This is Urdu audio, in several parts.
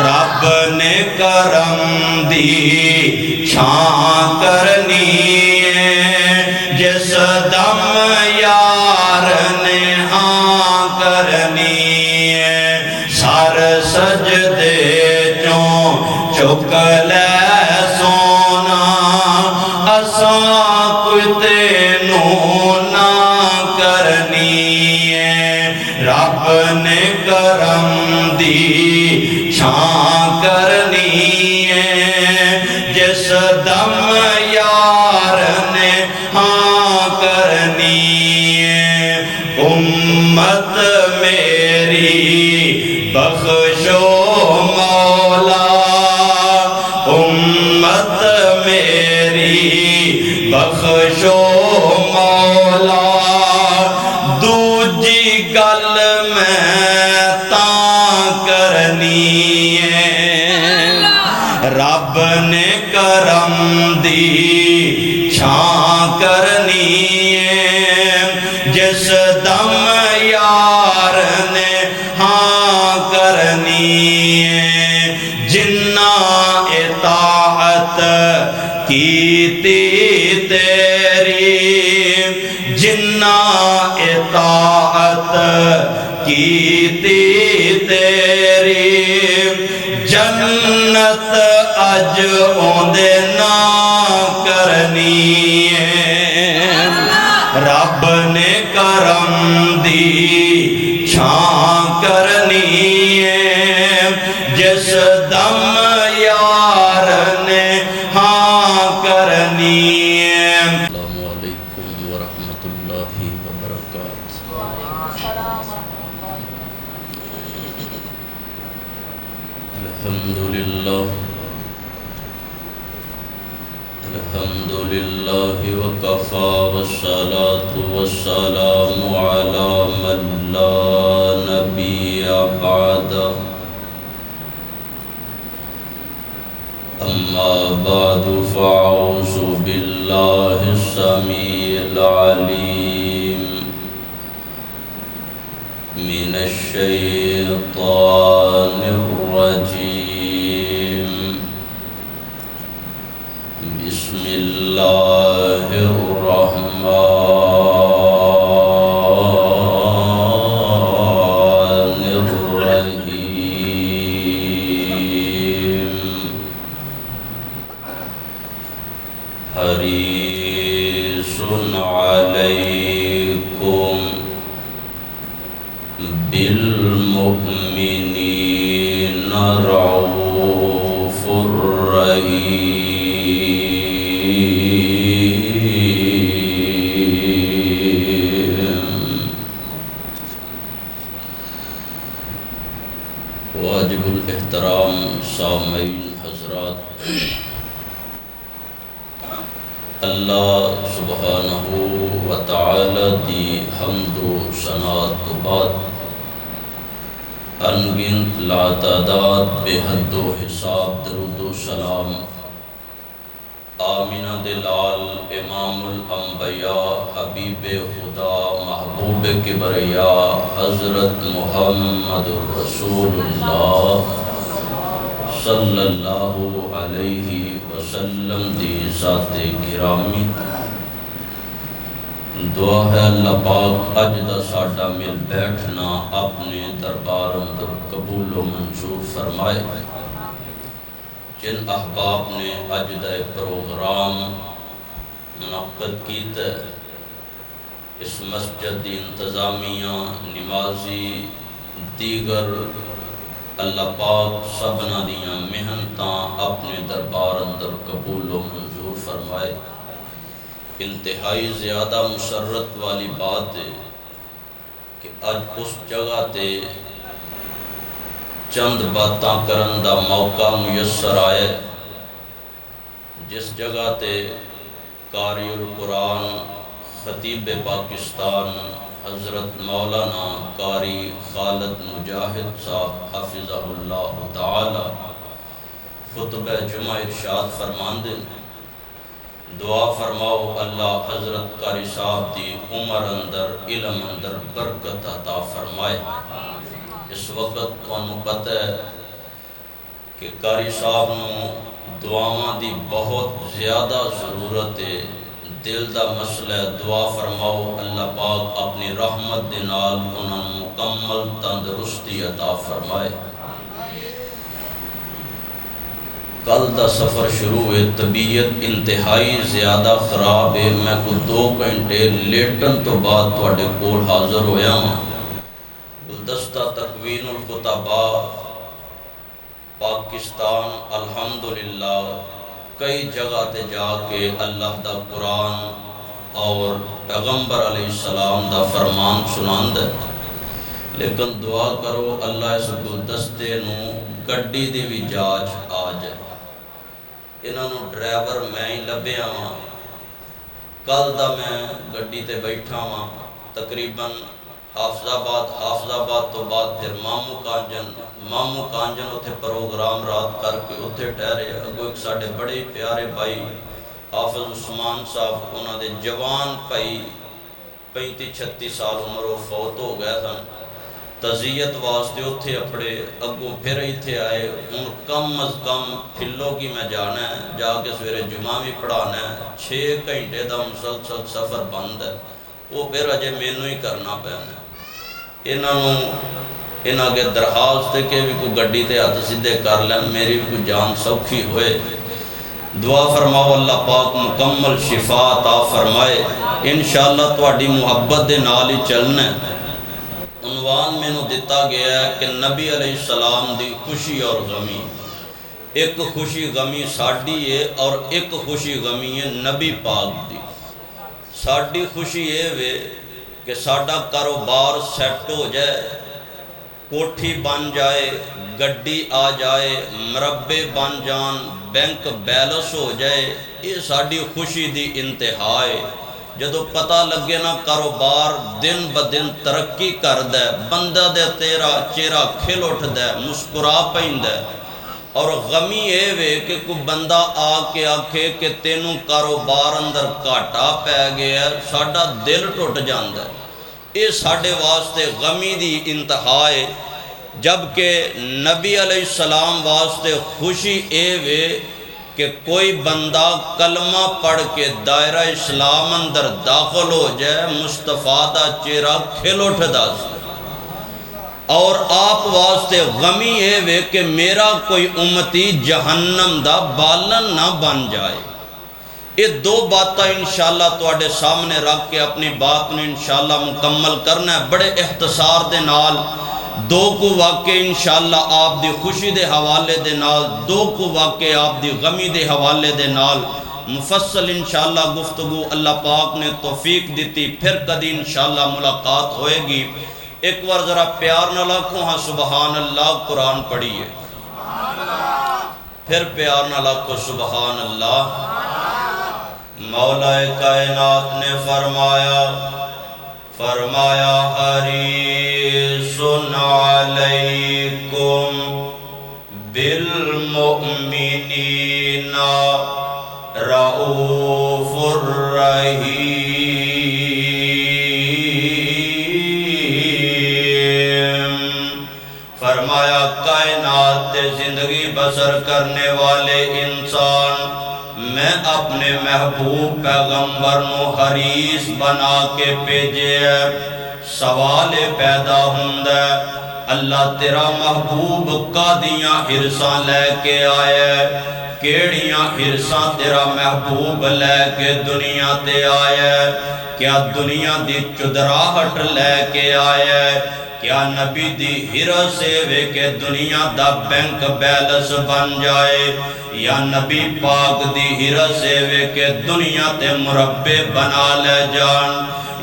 رب نے کرم دی چھان کرنی ہے، جس دم یار نے ہاں کرنی ہے، سر سجدے چوں چک لے سونا، اساں کوئی تینوں نہ کرنی ہے، رب نے کرم دی چھان کرنی ہے، جس دم یار نے ہاں کرنی ہے، امت میری بخشو مولا، امت میری بخشو مولا، دوجی گل میں تاں کرنی ہے، رب نے کرم دی چھان کرنی ہے، جس دم یار نے ہاں کرنی ہے، جنہ اطاعت کیتی تیری، جنہ اطاعت کیتی تیری، جنت اج اوندے نا کرنی ہے، رب نے کرم دی چھان کرنی ہے، جس دم یار نے ہاں کرنی ہے۔ السلام علیکم ورحمۃ اللہ وبرکاتہ۔ الحمدللہ وکفا والصلاة والسلام علی من لا نبی بعدہ، اما بعد فاعوذ باللہ السمیع العلیم من الشیطان الرجیم، بسم اللہ الرحمن الرحیم، حریص علیکم بالمؤمنین رؤوف رحیم، واجب الاحترام سامعین حضرات، اللہ سبحانہ وتعالی دی حمد و ثنا تو بعد انگنت لاتعداد بے حد و حساب درود و سلام آمینہ دلال امام الانبیاء حبیب خدا محبوب کبریا حضرت محمد رسول اللہ صلی اللہ علیہ وسلم دی ذات گرامی، دعا ہے اللہ پاک اج دا ساڈا مل بیٹھنا اپنے دربار اندر قبول و منظور فرمائے، جن احباب نے اج دا پروگرام منعقد کیتا ہے، اس مسجد دی انتظامیہ، نمازی، دیگر اللہ پاک سبنا دیاں محنتاں اپنے دربار اندر قبول و منظور فرمائے۔ انتہائی زیادہ مسرت والی بات ہے کہ اج اس جگہ تے چند باتاں کرن دا موقع میسر آئے، جس جگہ تے قاری القرآن خطیب پاکستان حضرت مولانا قاری خالد مجاہد صاحب حفظہ اللہ تعالی خطبہ جمعہ ارشاد فرماندے، دعا فرماؤ اللہ حضرت قاری صاحب دی عمر اندر علم اندر برکت عطا فرمائے۔ اس وقت تو انہوں پتہ ہے کہ قاری صاحب نو دعاواں دی بہت زیادہ ضرورت ہے، دل دا مسئلہ ہے، دعا فرماؤ اللہ پاک اپنی رحمت دے نال انہاں نوں مکمل تندرستی عطا فرمائے۔ کل دا سفر شروع ہے، طبیعت انتہائی زیادہ خراب ہے، میں کو 2 گھنٹے لیٹن تو بعد تواڈے کول حاضر ہویا ہاں۔ گلدستہ تکوین الخطباء پاکستان الحمدللہ کئی جگہ تے جا کے اللہ دا قرآن اور پیغمبر علیہ السلام دا فرمان سناند ہے، لیکن دعا کرو اللہ اس گلدستے نو گڈی دی بھی جاچ آ جائے۔ انہاں نو ڈرائیور میں ہی لبھیا ہاں، کل دا میں گڈی تے بیٹھا ہاں، تقریباً حافظ آباد تو بعد پھر مامو کانجن اتھے پروگرام رات کر کے اتھے ٹھہرے۔ اگو ایک ساڑھے بڑے پیارے بھائی حافظ عثمان صاحب، انہاں دے جوان بھائی 35-36 سال عمر وہ فوت ہو گئے تھا، تعزیت واسطے اتھے اپڑے، اگو پھر ایتھے آئے۔ ان کم از کم پھلو کی میں جانا ہے، جا کے سویرے جمعہ بھی پڑھانا ہے، 6 گھنٹے دا مسلسل سفر بند ہے، وہ پھر اجے مینوں ہی کرنا پینا ہے۔ انہاں کے درخواست کہ بھی کوئی گڈی تے ہاتھ سیدھے کر لیں، میری بھی کوئی جان سوکھی ہوئے۔ دعا فرماؤ اللہ پاک مکمل شفا عطا فرمائے، انشاءاللہ تواڈی محبت دے نال ہی چلنا ہے۔ عنوان میں نو دیتا گیا ہے کہ نبی علیہ السلام دی خوشی اور غمی، ایک خوشی غمی ساڈی ہے اور ایک خوشی غمی ہے نبی پاک دی۔ ساڈی خوشی یہ وے کہ ساڈا کاروبار سیٹ ہو جائے، کوٹھی بن جائے، گڈی آ جائے، مربے بن جان، بینک بیلنس ہو جائے، یہ ساڈی خوشی دی انتہا ہے۔ جدو پتہ لگے نا کاروبار دن بدن ترقی کردا ہے، بندہ دے تیرا چہرہ کھل اٹھدا ہے، مسکرا پیندا ہے۔ اور غمی یہ وے کہ کوئی بندہ آ کے آکھے کہ تینوں کاروبار اندر گھاٹا پی گیا، ساڈا دل ٹوٹ جاندا ہے۔ یہ ساڈے واسطے غمی دی انتہا ہے، جبکہ نبی علیہ السلام واسطے خوشی اے وے کہ کوئی بندہ کلمہ پڑھ کے دائرہ اسلام اندر داخل ہو جائے، مصطفیٰ دا چہرہ کھل اٹھدا سی۔ اور آپ واسطے غمی ہے وے کہ میرا کوئی امتی جہنم دا بالن نہ بن جائے۔ یہ 2 باتاں انشاءاللہ تواڈے سامنے رکھ کے اپنی بات نے انشاءاللہ مکمل کرنا ہے، بڑے اختصار دے نال 2 کو واقعے انشاءاللہ آپ دی خوشی دے حوالے دے نال، 2 کو واقعے آپ دی غمی دے حوالے دے نال مفصل انشاءاللہ گفتگو اللہ پاک نے توفیق دیتی، پھر کدی انشاءاللہ ملاقات ہوئے گی۔ ایک بار ذرا پیار نہ لاکھوں ہاں سبحان اللہ قرآن پڑھیے، پھر پیار نہ لاکھوں سبحان اللہ۔ مولا کائنات نے فرمایا حریص علیکم بالمؤمنین رؤوف الرحیم۔ فرمایا کائنات زندگی بسر کرنے والے انسان میں اپنے محبوب پیغمبر نو حریص بنا کے بھیجے ہے۔ سوال پیدا ہوندا ہے اللہ تیرا محبوب کادیاں ہرساں لے کے آیا ہے، کیڑیاں ہرساں تیرا محبوب لے کے دنیا تے آیا ہے؟ کیا دنیا دی چدراہٹ لے کے آیا ہے؟ کیا نبی دی ہرس وے کہ دنیا دا بینک بیلنس بن جائے، یا نبی پاک دی ہرس وے کہ دنیا تے مربے بنا لے جان،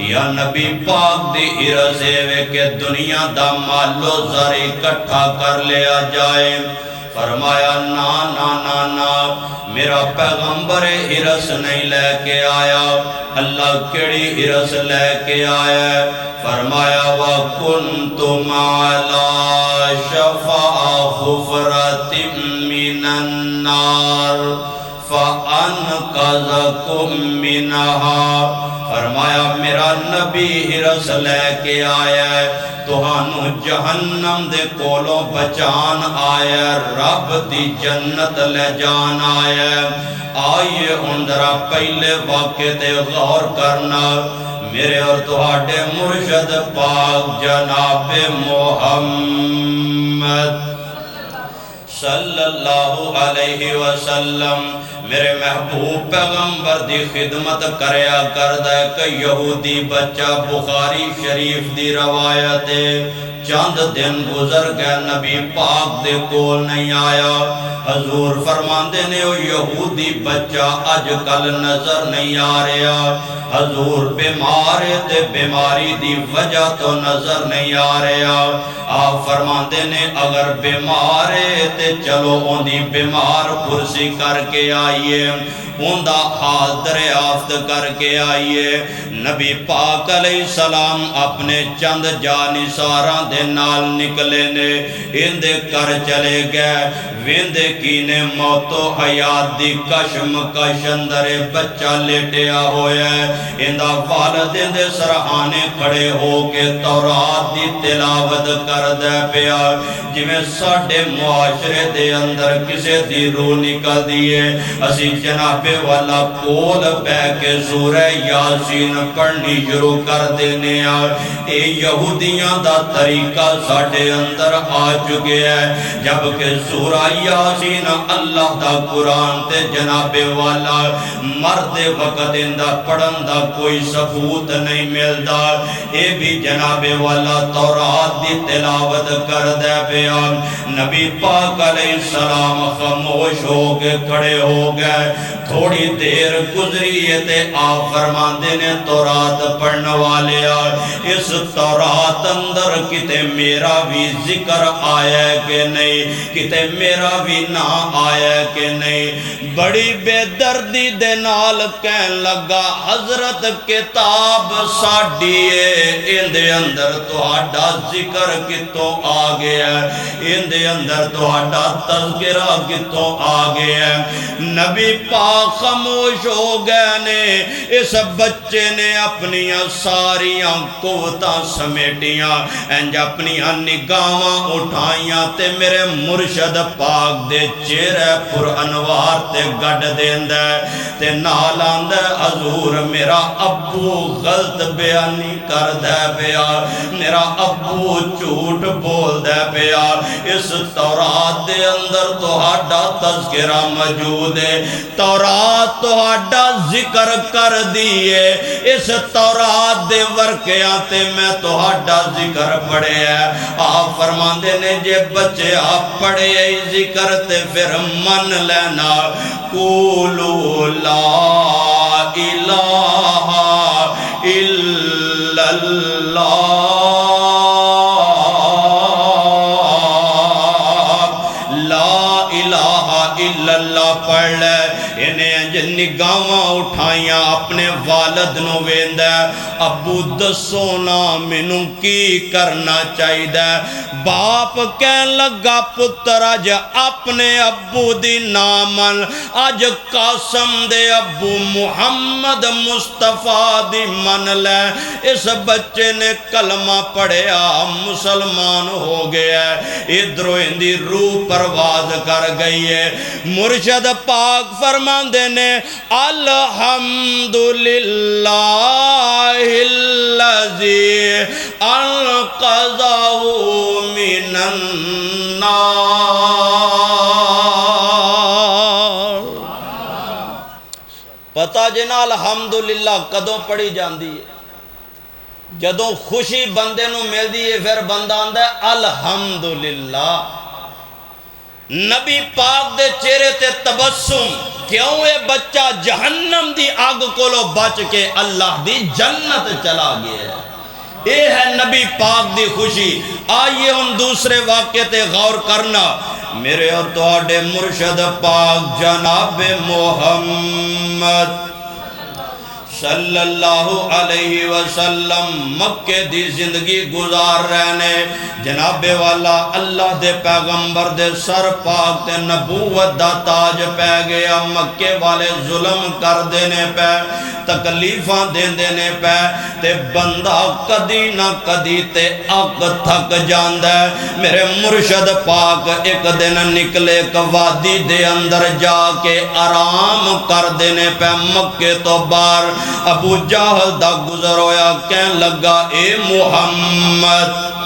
یا نبی پاک دی ہرس وے کہ دنیا دا مالو زر اکٹھا کر لیا جائے؟ فرمایا نا نا نا نا، میرا پیغمبر ہرس نہیں لے کے آیا۔ اللہ کیڑی ہرس لے کے آیا؟ فرمایا وَكُنْتُمْ عَلَى شَفَا حُفْرَةٍ مِّنَ النَّارِ فَأَنْقَذَكُمْ مِنْهَا، فرمایا میرا نبی ہرس لے کے آیا ہے، تہانوں جہنم دے کولوں بچان آیا ہے، رب دی جنت لے جان آیا ہے۔ آئیے اندرہ پہلے واقعے تے غور کرنا، میرے اور تہاڈے مرشد پاک جناب محمد صلی اللہ علیہ وسلم میرے محبوب پیغمبر دی خدمت کریا کردہ کہ یہودی بچہ بخاری شریف دی روایت ہے، چند دن گزر گئے نبی پاک دے کول نہیں آیا، حضور فرماندے نے او یہودی بچہ اج کل نظر نہیں آ رہا، حضور بیمار تے بیماری دی وجہ تو نظر نہیں آ رہا، آپ فرماندے نے اگر بیمار تے چلو ان دی بیمار کرسی کر کے آئیے، ان دا حال دریافت کر کے آئیے۔ نبی پاک علیہ السلام اپنے چند جانثاراں دے نال نکلے نے، ان دے کر چلے گئے، ویندے کینے موت و حیات دی کشم کشندر بچہ لیٹیا ہویا ہے، ان دا والد ان دے سرحانے کھڑے ہو کے تورات دی تلاوت کر دے پیا، جی میں ساڑھے معاشرے دے اندر کسے دی روح نکل دیئے، اسی جناب والا کول بے کے سورہ یاسین پڑھنی شروع کر دینے آئے، اے یہودیاں دا طریقہ ساڑھے اندر آ چکے ہیں، جبکہ سورہ یاسین اللہ دا قرآن تے جناب والا مرد وقت اندہ پڑھن دا کوئی ثبوت نہیں ملدا، اے بھی جناب والا تورات دی تلاوت کر دے پیا، نبی پاک علیہ السلام خاموش ہو کے کھڑے ہو گئے، تھوڑی دیر گزری تے آپ فرماندے نے تورات پڑھنے والے اس تورات اندر کتے میرا بھی ذکر آیا ہے کہ نہیں، کتے میرا بھی نہ آیا ہے کہ نہیں، بڑی بے دردی دے نال کہن لگا حضرت کتاب ساڑھیے ان دے اندر تہاڈا ذکر کتوں آ گیا ہے، ان دے اندر تہاڈا تذکرہ کتوں آ گیا ہے۔ نبی پاک خاموش ہو گئے نے، اس بچے نے اپنی ساریاں قوتاں سمیٹیاں، انج اپنی نگاہاں اٹھائیاں تے میرے مرشد پاک دے چہرے پر انوار تے گڑ دیندے تے نال آندے حضور میرا ابو غلط بیانی کر دے پیا، میرا ابو جھوٹ بول دے پیا، اس تورات دے اندر تہاڈا تذکرہ موجود ہے، تورات تہاڈا ذکر کر دیئے، اس تورات دے ورقیاں تے میں تہاڈا ذکر پڑھے ہے، آپ فرماندے نے جے بچے آپ پڑھے ذکر تے پھر من لینا، قولوا لا الہ الا اللہ، لا الہ الا اللہ پڑھ لے، انہیں نگاہاں اٹھائیاں اپنے والد نو ویندہ، ابو دسونا منوں کی کرنا چاہی دے، باپ کہن لگا پتر آج اپنے ابو دی نامن، آج قاسم دے ابو محمد مصطفیٰ دی من لے، اس بچے نے کلمہ پڑھیا مسلمان ہو گیا ہے، ادھروں اندی روح پرواز کر گئی ہے، مرشد پاک فرماندے نے الحمدللہ الذی انقذہ من النار، پتہ جنا الحمدللہ کدوں پڑھی جاندی ہے، جدوں خوشی بندے نو مل دی ہے پھر بندہ آندہ ہے الحمدللہ، نبی پاک دے چہرے تے تبسم، کیوں اے بچہ جہنم دی آگ کولو بچ کے اللہ دی جنت چلا گیا ہے، اے ہے نبی پاک دی خوشی۔ آئیے ہم دوسرے واقعے تے غور کرنا، میرے اور تہاڈے مرشد پاک جناب محمد صلی اللہ علیہ وسلم مکے دی زندگی گزار رہنے جناب والا اللہ دے پیغمبر دے سر پاک تے نبوت دا تاج پہ گیا مکے والے ظلم کر دینے پہ تکلیفاں دین دینے پہ تے بندہ کدی نہ کدی تے اگ تھک جاندہ ہے میرے مرشد پاک ایک دن نکلے ایک وادی دے اندر جا کے آرام کر دینے پہ مکے تو باہر ابو جہل دا گزر ہویا کہن لگا اے محمد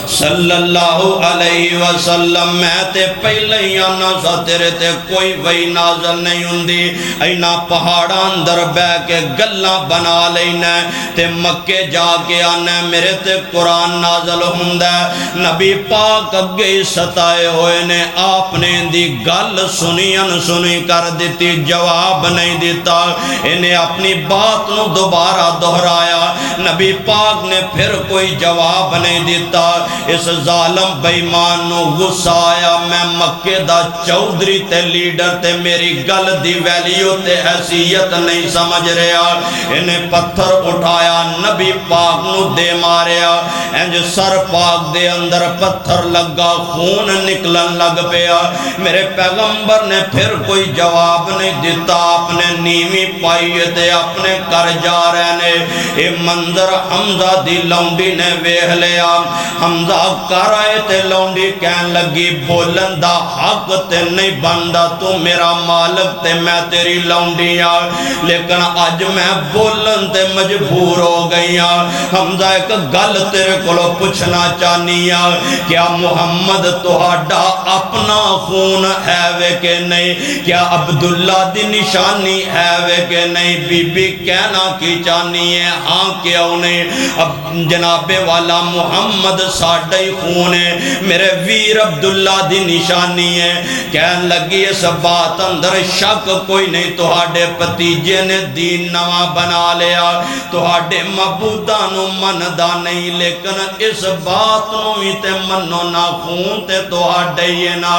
صلی اللہ علیہ وسلم میں تے پہلے ہی آنا سا تیرے تے کوئی وہی نازل نہیں ہوندی اینا پہاڑا اندر بے کے گلہ بنا لینا تے مکے جا کے آنا میرے تے قرآن نازل ہوندہ نبی پاک اگے ستائے ہوئے نے آپ نے دی گل سنی انسنی کر دیتی جواب نہیں دیتا انہیں اپنی بات نو دوبارہ دہرایا نبی پاک نے پھر کوئی جواب نہیں دیتا اس ظالم بیمان نو غصہ آیا میں مکے دا چودری تے لیڈر تے میری گل دی ویلیو تے حیثیت نہیں سمجھ رہا انہیں پتھر اٹھایا نبی پاک نو دے ماریا انج سر پاک دے اندر پتھر لگا خون نکلن لگ پیا میرے پیغمبر نے پھر کوئی جواب نہیں دیتا اپنے نیمی پائیے تے اپنے کر جا رہنے اے منظر حمزہ دی لونڈی نے ویہ لیا حمزہ کر آئے تے لونڈی کہن لگی بولن دا حق تے نہیں بندہ تو میرا مالک تے میں تیری لونڈی آ لیکن آج میں بولن تے مجبور ہو گئی حمزہ ایک گل تیرے کلو پوچھنا چاہنی کیا محمد تہاڈا اپنا خون ہے وے کہ نہیں کیا عبداللہ دی نشانی ہے وے کہ نہیں بی بی کہنا کی چاہنی ہے ہاں کیوں نہیں اب جناب والا محمد ساڑھائی خون ہے میرے ویر عبداللہ دی نشانی ہے کہن لگی اس بات اندر شک کوئی نہیں تہاڈے پتیجے نے دین نواں بنا لیا تہاڈے معبودانو مندا نہیں لیکن اس بات نو ہی تے منو نہ خون تے تہاڈے یہ نہ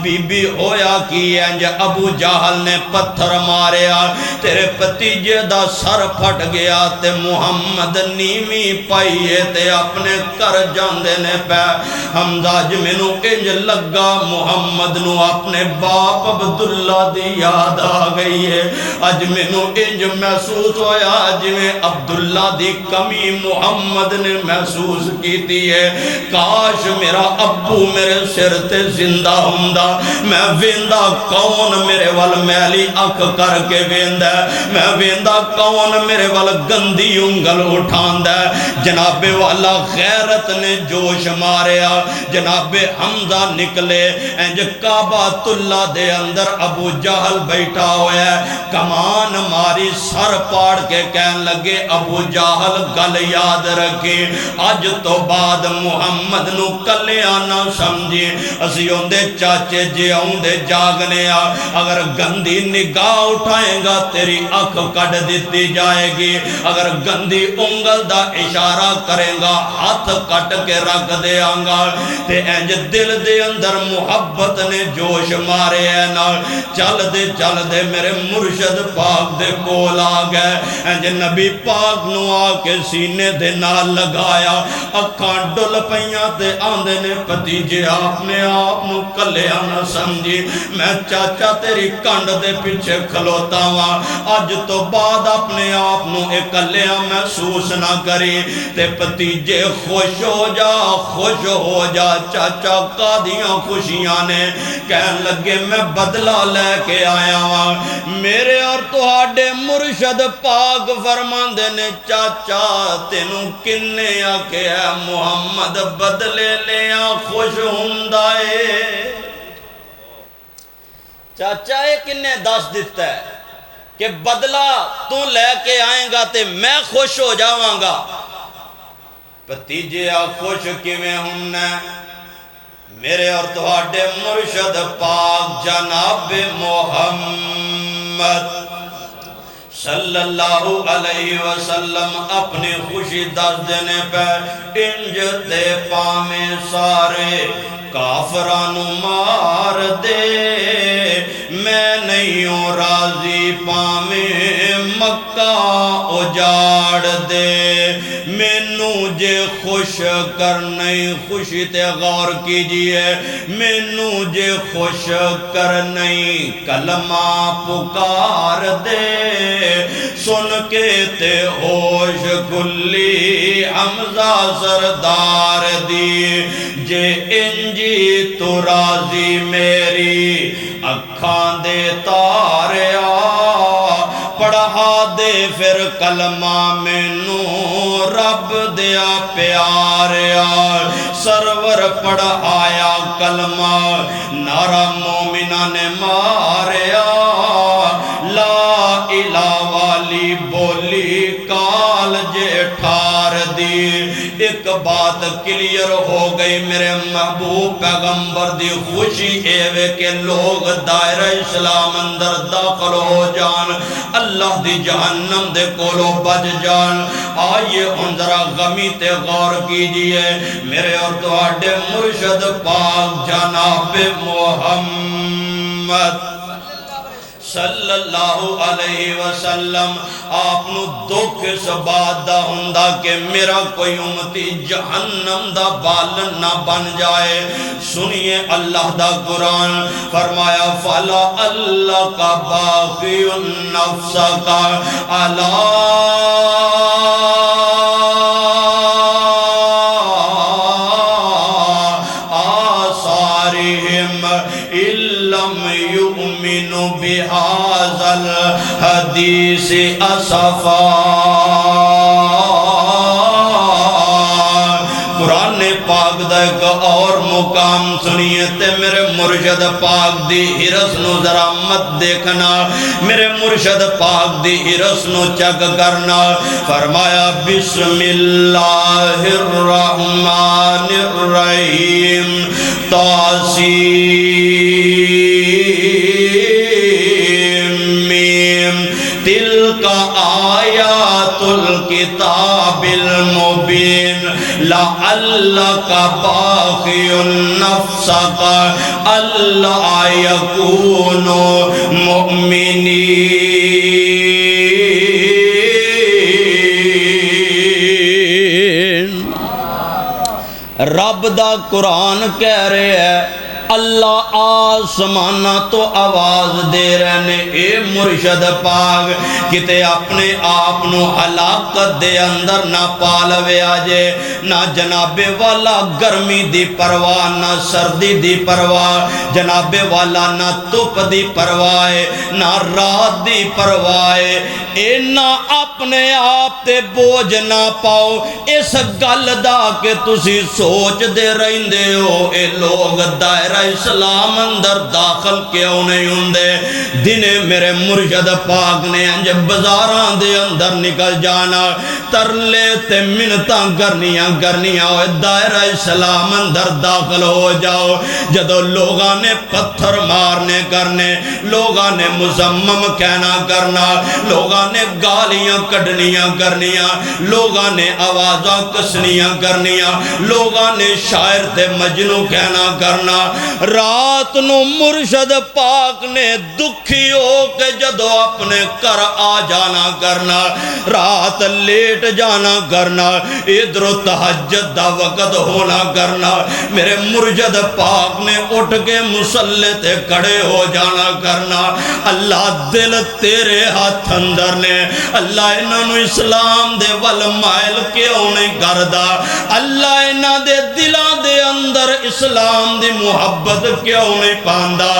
بی بی ہویا کی انج ابو جہل نے پتھر ماریا تیرے پتیجے دا سر پھٹ گیا تے محمد نیمی پائیے تے اپنے کر جاندے نے پہ حمزہ جمینو انج لگا محمد نو اپنے باپ عبداللہ دی یاد آ گئی ہے اج مینو انج محسوس ہویا جویں عبداللہ دی کمی محمد نے محسوس کیتی ہے کاش میرا ابو میرے سر تے زندہ ہوندہ میں ویندہ کون میرے وال میلی اک کر کے ویندہ میں ویندہ کون میرے وال گندی انگل اٹھاندہ جناب والا غیرت نے جوش ماریا جناب حمزہ نکلے انج کعبۃ اللہ دے اندر ابو جہل بیٹھا ہویا ہے کمان ماری سر پاڑ کے کہن لگے ابو جہل گل یاد رکھے اج تو بعد محمد نو کلے آنا سمجھے اسی ہوندے چاچے جے ہوندے جاگنے اگر گندی نگاہ اٹھائیں گا تیری اکھ کٹ دیتی جائے گی اگر گندی انگل دا اشارہ کریں گا ہاتھ کٹ کے رکھ دے آنگا تے انج دل دے اندر محبت نے جوش مارے ہے نا چل دے میرے مرشد پاک دے کول آ گئے انج نبی پاک نو آ کے سینے دے نال لگایا اکھاں ڈل پیاں تے آندے نے پتیجے آپ نے آپ نو کلے آنا سمجھی میں چاچا تیری کنڈ دے پیچھے کھلوتا ہوا آج تو بعد اپنے آپ نو اکلے محسوس نہ کری تے پتیجے خوش ہو جا چاچا قادیاں خوشیاں نے کہن لگے میں بدلہ لے کے آیا ہوں میرے اور تہاڈے مرشد پاک فرماندے نے چاچا تینوں کنے آکے ہے محمد بدلے لیا خوش ہوندا ہے چاچا یہ کنے دس دیتا ہے کہ بدلہ تو لے کے آئیں گا تے میں خوش ہو جاواں گا پتیجے خوش کیویں ہوننا میرے اور تہاڈے مرشد پاک جناب محمد صلی اللہ علیہ وسلم اپنی خوشی دس دینے پہ انج تے پامیں سارے کافرانو مار دے میں نہیں ہوں راضی پامیں مکہ اجاڑ دے مینو جے خوش کرنے خوشی تے غور کیجئے مینو جے خوش کرنے کلمہ پکار دے سن کے تے ہوش کلی حمزہ سردار دی جے انجی تو راضی میری اکھاں دے تاریا پڑھا دے پھر کلمہ مینوں رب دیا پیاریا سرور پڑھایا کلمہ نعرہ مومنہ نے ماریا لا الہ والی بولی کال جے ٹھار دی ایک بات کلیر ہو گئی میرے محبوب پیغمبر دی خوشی ایوے کہ لوگ دائرہ اسلام اندر داخل ہو جان اللہ دی جہنم دے کولو بچ جان آئیے ان ذرا غمی تے غور کیجئے میرے اور تواڈے مرشد پاک جناب محمد صلی اللہ علیہ وسلم آپ نو دکھ اس بات دا ہوندا کہ میرا کوئی امتی جہنم دا بالن نہ بن جائے سنیے اللہ دا قرآن فرمایا فلا اللہ کا باقی النفس کا آثارہم لم یؤمنوا بہذا الحدیث اسفا قرآن پاک دا ایک اور مقام سنیے تے میرے مرشد پاک دی حرس نو ذرا مت دیکھنا میرے مرشد پاک دی حرس نو چک کرنا فرمایا بسم اللہ الرحمن الرحیم تلک آیات الکتاب المبین لعلک باخی نفسک الا یکونوا مؤمنین رب دا قرآن کہہ رہے ہے اللہ آسمانہ تو آواز دے رہنے اے مرشد پاک کتے اپنے آپنو ہلاکت دے اندر نہ پالوے آجے نہ جناب والا گرمی دی پرواہ نہ سردی دی پرواہ جناب والا نہ تپ دی پرواہ نہ رات دی پرواہ اے نہ اپنے آپ تے بوجھ نہ پاؤ اس گل دا کہ تسی سوچ دے رہندے ہو اے لوگ دائرہ اسلام اندر داخل کیوں نہیں ہوندے دنے میرے مرشد پاک نے انج بزاران دے اندر نکل جانا ترلے تے منتاں کرنیاں ہوئے دائرہ اسلام اندر داخل ہو جاؤ جدو لوگاں نے پتھر مارنے کرنے لوگاں نے مزمم کہنا کرنا لوگاں نے گالیاں کڑنیاں کرنیاں لوگاں نے آوازاں کسنیاں کرنیاں لوگاں نے شاعر تے مجنوں کہنا کرنا رات نو مرشد پاک نے دکھی ہو کے جدو اپنے کر آ جانا کرنا رات لیٹ جانا کرنا ادھر تہجد دا وقت ہونا کرنا میرے مرشد پاک نے اٹھ کے مصلی تے کھڑے ہو جانا کرنا اللہ دل تیرے ہاتھ اندر نے اللہ انہوں اسلام دے ول مائل کیوں نہیں کردا اللہ انہوں دے دلان دے اندر اسلام دی محبت کیوں نہیں پاندا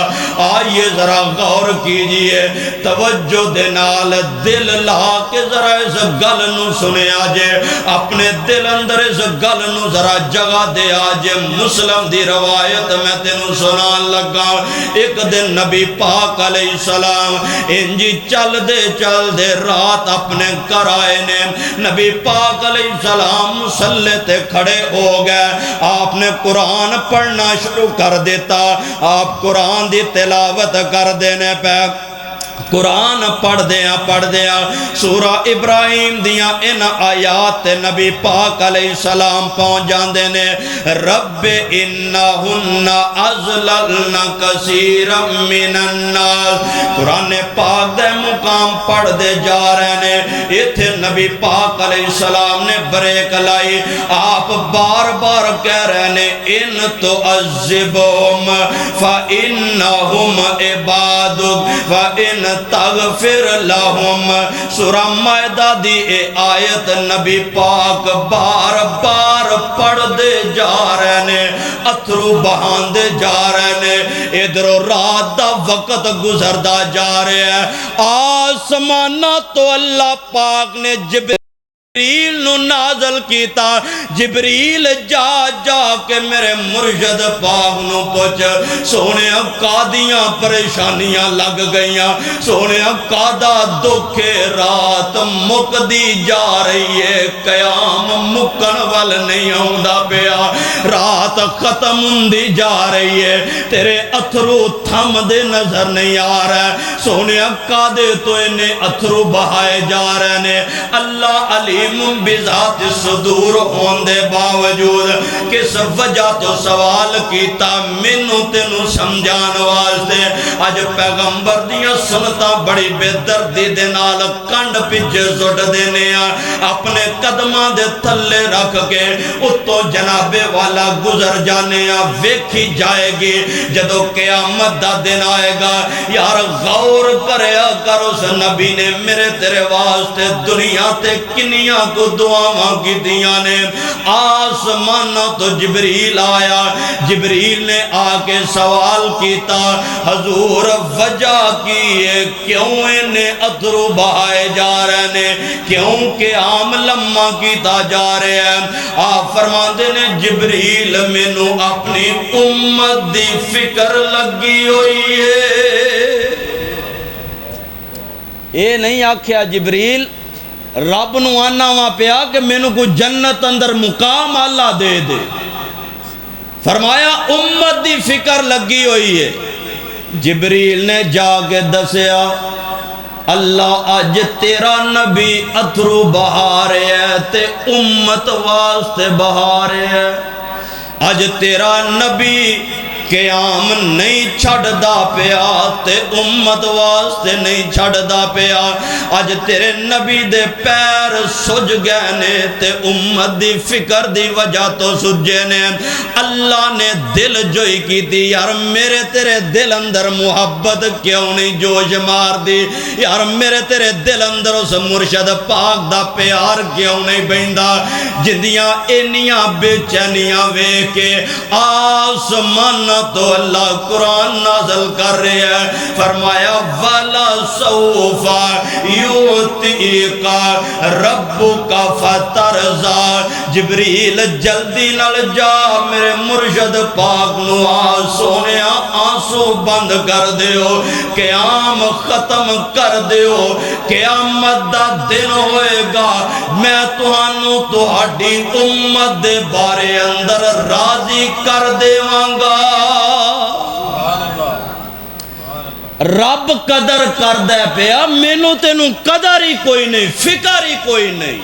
آئیے ذرا غور کیجئے توجہ دے نال دل لا کے ذرا اس گل نو سنے آجے اپنے دل اندر اس گل نو ذرا جگہ دے آجے مسلم دی روایت میں تینوں سنان لگا ایک دن نبی پاک علیہ السلام انجی چل دے رات اپنے گھر آئے نے نبی پاک علیہ السلام مصلی تے کھڑے ہو گئے آپ نے قرآن پڑھنا شروع کر دیتا آپ قرآن دی تلاوت کر دینے پہ قرآن پڑھ دیا سورہ ابراہیم دیاں ان آیات نبی پاک علیہ السلام پہنچ جاندے نے رب انہن ازللن کثیرا من الناس قرآن پاک دے مقام پڑھ دے جا رہے نے ایتھے نبی پاک علیہ السلام نے بریک لائی آپ بار بار کہہ رہے نے ان تعذبہم فإنہم عبادک فإن تغفر لہم سورہ مائدہ دی اے آیت نبی پاک بار بار پڑھ دے جا رہے نے اتھرو بہان دے جا رہے نے ادھر رات دا وقت گزردہ جا رہے ہیں آسمانہ تو اللہ پاک نے جبریل نو نازل کیتا جبریل جا جا کے میرے مرشد پاک نو پوچھ سونے قادیاں پریشانیاں لگ گئیاں سونے قادہ دکھے رات مک دی جا رہی ہے قیام مکن وال نہیں ہوندہ پیا رات ختم ہوندی جا رہی ہے تیرے اتھرو تھم دے نظر نہیں آ رہا ہے سونے قادے تو انہیں اتھرو بہائے جا رہے نے اللہ علیم بذات صدور ہوندے باوجود کس وجہ تو سوال کیتا منو تینو سمجھان واسطے آج پیغمبر دیاں سنتا بڑی بے دردی دے نال کنڈ پیچھے زٹ دینے اپنے قدمہ دے تھلے رکھ کے اتو جناب والا گزر جانے ویکھی جائے گی جدو قیامت دا دن آئے گا یار غور کرے کر اس نبی نے میرے تیرے واسطے دنیا تے کنیاں کو دعاواں کی دیاں نے آسمان تو جبریل آیا جبریل نے آکے سوال کیتا حضور وجہ کی ہے کیوں انہیں اتھرو بہائے جا رہے نے کیوں کہ عام لمحہ کیتا جا رہے ہیں آپ فرماندے نے جبریل مینوں اپنی امت دی فکر لگی ہوئی ہے اے نہیں آکھیا جبریل رب نو آنا وہاں پیا کہ مینوں کو جنت اندر مقام اللہ دے دے فرمایا امت دی فکر لگی ہوئی ہے جبریل نے جا کے دسیا اللہ اج تیرا نبی اتھرو بہا رہے ہے تے امت واسطے بہا رہے ہے اج تیرا نبی قیام نہیں چھڑ دا پیا تے امت واسطے نہیں چھڑ دا پیا آج تیرے نبی دے پیر سج گئے نے تے امت دی فکر دی وجہ تو سجے نے اللہ نے دل جوئی کی دی یار میرے تیرے دل اندر محبت کیوں نہیں جوش مار دی یار میرے تیرے دل اندر اس مرشد پاک دا پیار کیوں نہیں بیندہ جندیاں انیاں بے چینیاں وے کے آسمان تو اللہ قرآن نازل کر رہے ہیں فرمایا وَلَا سَوْفَ يُعْتِئِكَ رَبُّكَ فَتَرْضَىٰ جبریل جلدی نال جا میرے مرشد پاک نو سونے آنسو بند کر دیو قیام ختم کر دیو قیامت دا دن ہوئے گا میں تہانوں تہاڈی امت دے بارے اندر راضی کر دیوانگا رب قدر کر دے پیا مینوں تینوں قدر ہی کوئی نہیں فکر ہی کوئی نہیں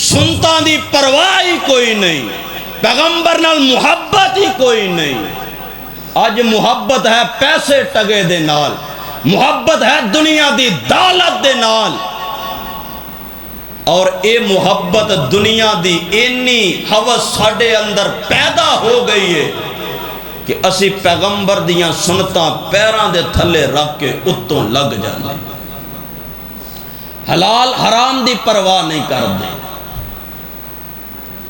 سنتا دی پرواہ ہی کوئی نہیں پیغمبر نال محبت ہی کوئی نہیں آج محبت ہے پیسے ٹگے دے نال محبت ہے دنیا دی دولت دے نال اور اے محبت دنیا دی اینی حوث ساڈے اندر پیدا ہو گئی ہے کہ اسی پیغمبر دیاں سنتاں پیران دے تھلے رکھ کے اتوں لگ جانے حلال حرام دی پرواہ نہیں کر دے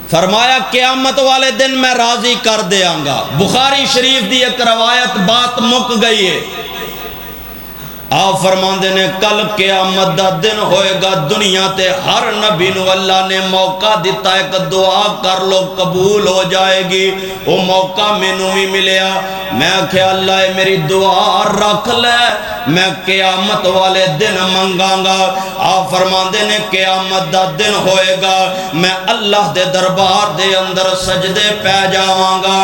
فرمایا قیامت والے دن میں راضی کر دیاں گا بخاری شریف دی ایک روایت بات مک گئی ہے آپ فرماندے نے کل قیامت دا دن ہوئے گا دنیا تے ہر نبی نو اللہ نے موقع دیتا ہے کہ دعا کر لو قبول ہو جائے گی. وہ موقع میں نو ہی ملیا. میں کہ اللہ میری دعا رکھ لے میں قیامت والے دن منگاں گا. آپ فرماندے نے قیامت دا دن ہوئے گا میں اللہ دے دربار دے اندر سجدے پہ جاواں گا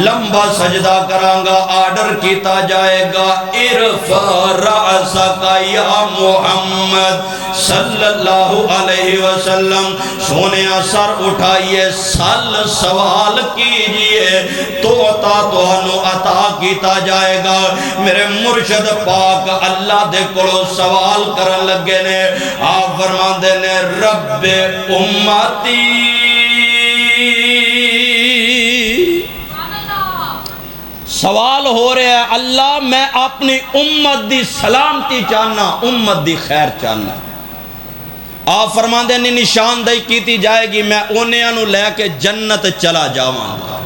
لمبا سجدہ کراں گا. آرڈر کیتا جائے گا ارفع رأسک یا محمد صلی اللہ علیہ وسلم. سونیا سر اٹھائیے سل سوال کیجئے تو عطا توانو عطا کیتا جائے گا. میرے مرشد پاک اللہ دے کولو سوال کرن لگے نے. آپ فرماندے نے رب امتی سوال ہو رہا ہے اللہ میں اپنی امت دی سلامتی چاہنا امت دی خیر چاہنا. آپ فرماندے نے نشاندہی کیتی جائے گی میں انہاں نو لے کے جنت چلا جاواں گا.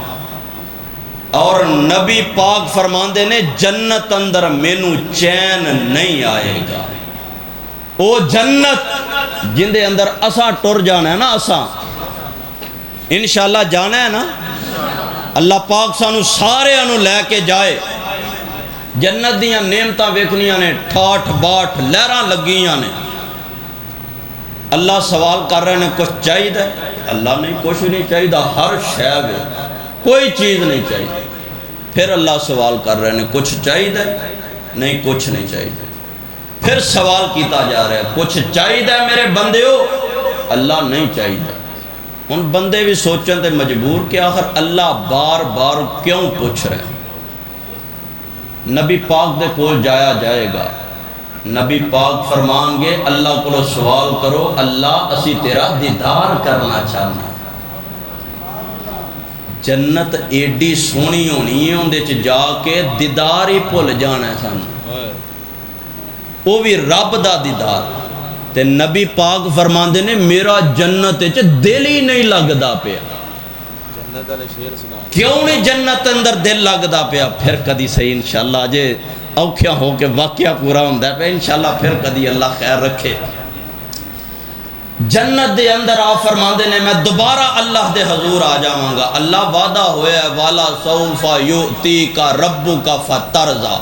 اور نبی پاک فرماندے نے جنت اندر مینوں چین نہیں آئے گا. او جنت جن دے اندر اساں ٹر جانا ہے نا اساں انشاءاللہ جانا ہے نا اللہ پاک سانو سارے انو لے کے جائے. جنت دیاں نعمتاں ویکھنیاں نے ٹھاٹھ باٹھ لہراں لگیاں نے. اللہ سوال کر رہے ہیں کچھ چاہیے ہے اللہ نہیں کچھ نہیں چاہیے ہر شے ہے کوئی چیز نہیں چاہیے. پھر اللہ سوال کر رہے ہیں کچھ چاہیے نہیں کچھ نہیں چاہیے. پھر سوال کیتا جا رہا ہے کچھ چاہیے میرے بندے ہو اللہ نہیں چاہیے. ان بندے بھی سوچیں تے مجبور کہ آخر اللہ بار بار کیوں پوچھ رہے ہیں. نبی پاک دے کول جایا جائے گا نبی پاک فرمان گے اللہ کو سوال کرو اللہ اسی تیرا دیدار کرنا چاہنا. جنت ایڈی سونی ہونی ہے اندے چ جا کے دیدار ہی بھول جانا ہے سانو وہ بھی رب دا دیدار. تے نبی پاک فرماندے نے میرا جنت چ دل ہی نہیں لگدا پیا. کیوں نہیں جنت اندر دل لگدا پیا. پھر کدی صحیح انشاءاللہ جے اوکھیاں ہو کے واقعہ پورا ہوندا ہے پہ انشاءاللہ پھر کدی اللہ خیر رکھے. جنت دے اندر آپ فرماندے نے میں دوبارہ اللہ دے حضور آ جاواں گا. اللہ وعدہ ہویا ہے والا سوف یؤتیک ربک فترضی.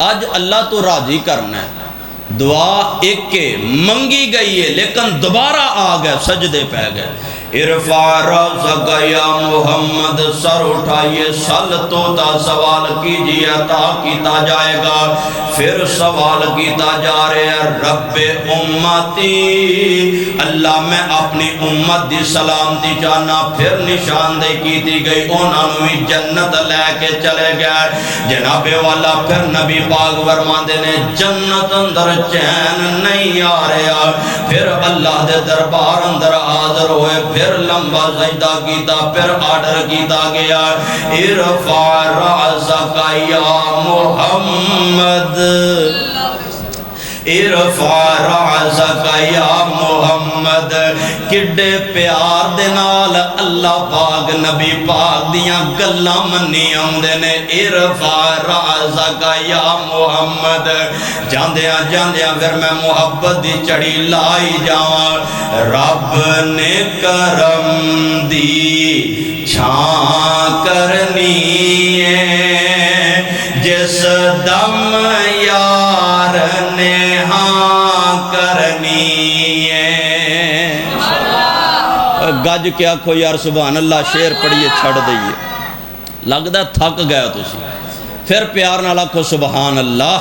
آج اللہ تو راضی کرنا ہے. دعا ایک کے منگی گئی ہے لیکن دوبارہ آ گئے سجدے پہ گئے. ارفع رأسک یا محمد سر اٹھائیے سل تو تا سوال کیجئے عطا کیتا جائے گا. پھر سوال کیتا جا رہے ہیں رب امتی اللہ میں اپنی امت دی سلامتی چاہنا. پھر نشاندہی کیتی گئی انہوں نے جنت لے کے چلے گئے. جناب والا پھر نبی پاک فرماندے نے جنت اندر چین نہیں آ رہا. پھر اللہ دے دربار اندر حاضر ہوئے پھر لمبا سجدہ کیتا. پھر آرڈر کیتا گیا ارفع رأسک یا محمد ارفع رأسک یا محمد. کڈے پیار دے نال اللہ پاک نبی پاک دیاں گلاں منی آندے نے. ارفع رأسک یا محمد. جاندیاں جاندیاں پھر میں محبت دی چڑی لائی جاواں. رب نے کرم دی چھاں کرنی ہے جس دم یار نے ہاں کرنی ہے. گج کیا کھو یار سبحان اللہ شعر پڑھیے چھڑ دئیے لگدا تھک گیا تسی. پھر پیار نال آکھو سبحان اللہ.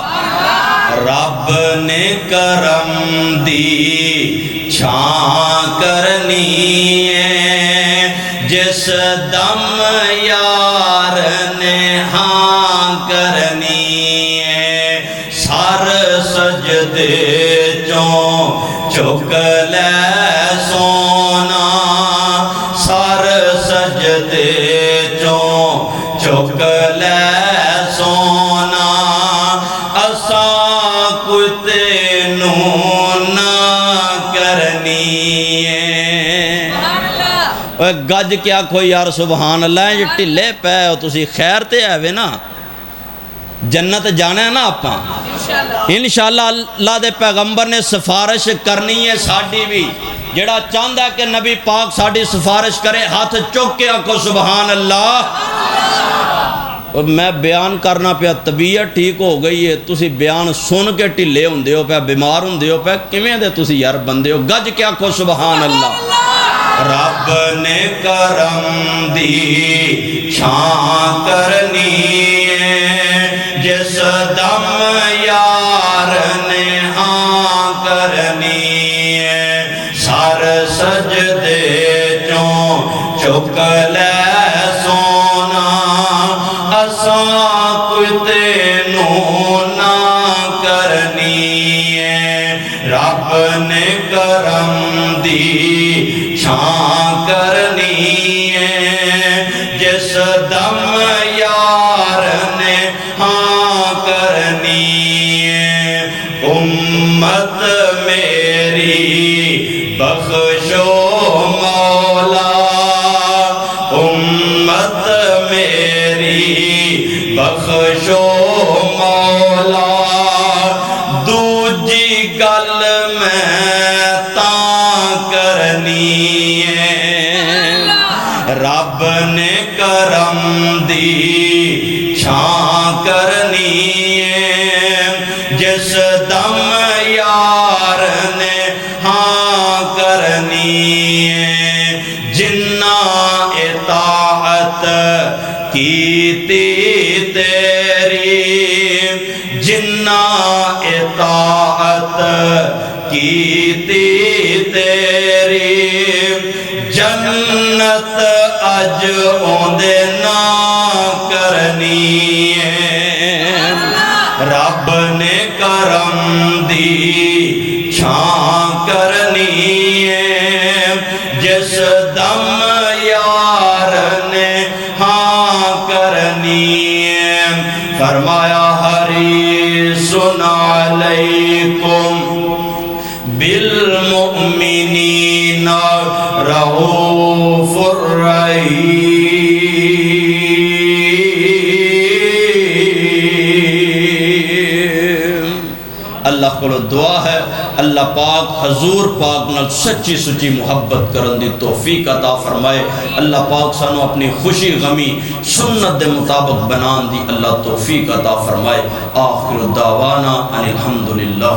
رب نے کرم دی چھاں کرنی ہے جس دم یار نے ہاں کرنی ہے. سر سجدے چوں چک لے سونا سر سجدے چوں چک لے سونا اساں کتے نو نہ کرنی ہے. گج کیا کوئی یار سبحان اللہ یہ ٹھلے پے ہو تسی خیر تے آوے نا جنت جانا ہے نا آپاں انشاءاللہ اللہ دے پیغمبر نے سفارش کرنی ہے ساڑی بھی جڑا چاندہ ہے کہ نبی پاک ساڑی سفارش کرے ہاتھ چوک کے آنکھو سبحان اللہ میں بیان کرنا پیا طبیعت ٹھیک ہو گئی ہے تسی بیان سن کے ٹھلے ہوندے ہو پیا بیمار ہوندے ہو پیا کیویں دے تسی یار بندے ہو گج کے آنکھو سبحان اللہ رب نے کرم دی چھان کرنی ہے جس دم یار نے ہاں کرنی ہے سر سجدے چوں چک لے سونا اساں کتے نو نہ کرنی ہے رب نے کرم دی چھان کرنی ہے جس دم یار نے ہاں کرنی ہے امت میری بخشو مولا امت میری بخشو مولا دوجی گل میں تاں کرنی ہے رب نے کرم دی چھان کرنی ہے جس دم یار نے ہاں کرنی ہے جنہ اطاعت کیتی تیری جنہ اطاعت کیتی تیری جنت اج اوندے نا کرنی ہے رب نے کرم دی چھان کرنی ہے جس دم یار نے ہاں کرنی ہے فرمایا حریص علیکم بالمؤمنین رؤوف الرحیم اللہ کو دعا ہے اللہ پاک حضور پاک نال سچی سچی محبت کرن دی توفیق عطا فرمائے اللہ پاک سانو اپنی خوشی غمی سنت دے مطابق بنان دی اللہ توفیق عطا فرمائے آخر دعوانا ان الحمدللہ